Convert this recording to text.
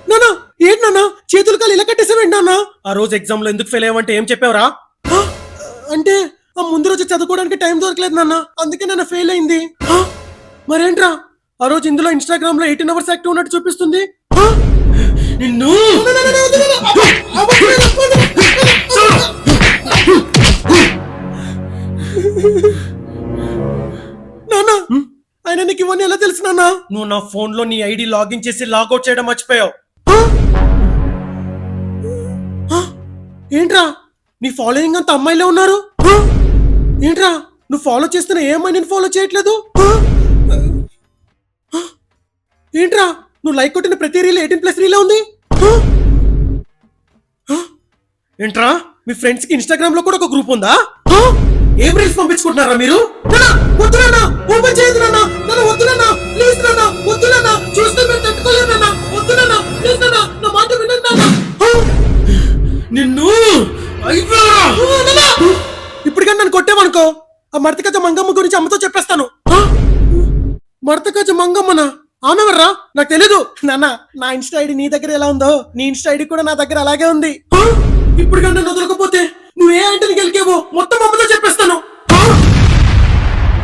నానా ఏంటి నాన్న చేతులు కాలు ఇలా కట్టేసావేంటి నాన్న? ఆ రోజు ఎగ్జామ్ లో ఎందుకు ఫెయిల్ అయ్యావంటే ఏం చెప్పావురా? అంటే ఆ ముందు రోజు చదువుకోవడానికి టైం దొరకలేదు నాన్న, అందుకే నన్ను ఫెయిల్ అయింది. మరేంట్రా ఆ రోజు ఇందులో ఇన్స్టాగ్రామ్ లో 18 hours యాక్టివ్ ఉన్నట్టు చూపిస్తుంది. నిన్ను నానా ఆయన నీకు ఇవన్నీ ఎలా తెలుసు నాన్న? నువ్వు నా ఫోన్ లో నీ ఐడి లాగిన్ చేసి లాగౌట్ చేయడం మర్చిపోయావు. ఏంట్రా నీ ఫాలోయింగ్ అంత అమ్మాయిలే ఉన్నారు? ఏంట్రా నువ్వు ఫాలో చేస్తున్న ఏ అమ్మాయి నేను ఫాలో చేయట్లేదు? ఏంట్రా నువ్వు లైక్ కొట్టిన ప్రతి రీల్ 18+ రీలే ఉంది? ఏంట్రా మీ ఫ్రెండ్స్ కి ఇన్స్టాగ్రామ్ లో కూడా ఒక గ్రూప్ ఉందా? ఏం రీల్స్ పంపించుకుంటున్నారా మీరు? ఓపెన్ చేయదు నాన్న, వద్దు నాన్న, ప్లీజ్ నాన్న, వద్దు నాన్న, చూస్తే మీరు తట్టుకోలేరు నాన్న, వద్దు నాన్న, ప్లీజ్ నాన్న, నా మాట వినండి నాన్న. నిన్ను ఇప్పటికన్నా నన్ను కొట్టేవనుకో ఆ మర్తకజ మంగమ్మ గురించి అమ్మతో చెప్పేస్తాను. మర్తకజ మంగమ్మనా? ఆమె వర్రా నాకు తెలీదు నాన్న. నా ఇన్స్టా ఐడి నీ దగ్గర ఎలా ఉందో నీ ఇన్స్టా ఐడి కూడా నా దగ్గర అలాగే ఉంది. ఇప్పుడు కన్నా వదలకపోతే నువ్వు ఏ ఆంటీని గెలికేవో మొత్తం అమ్మతో చెప్పేస్తాను.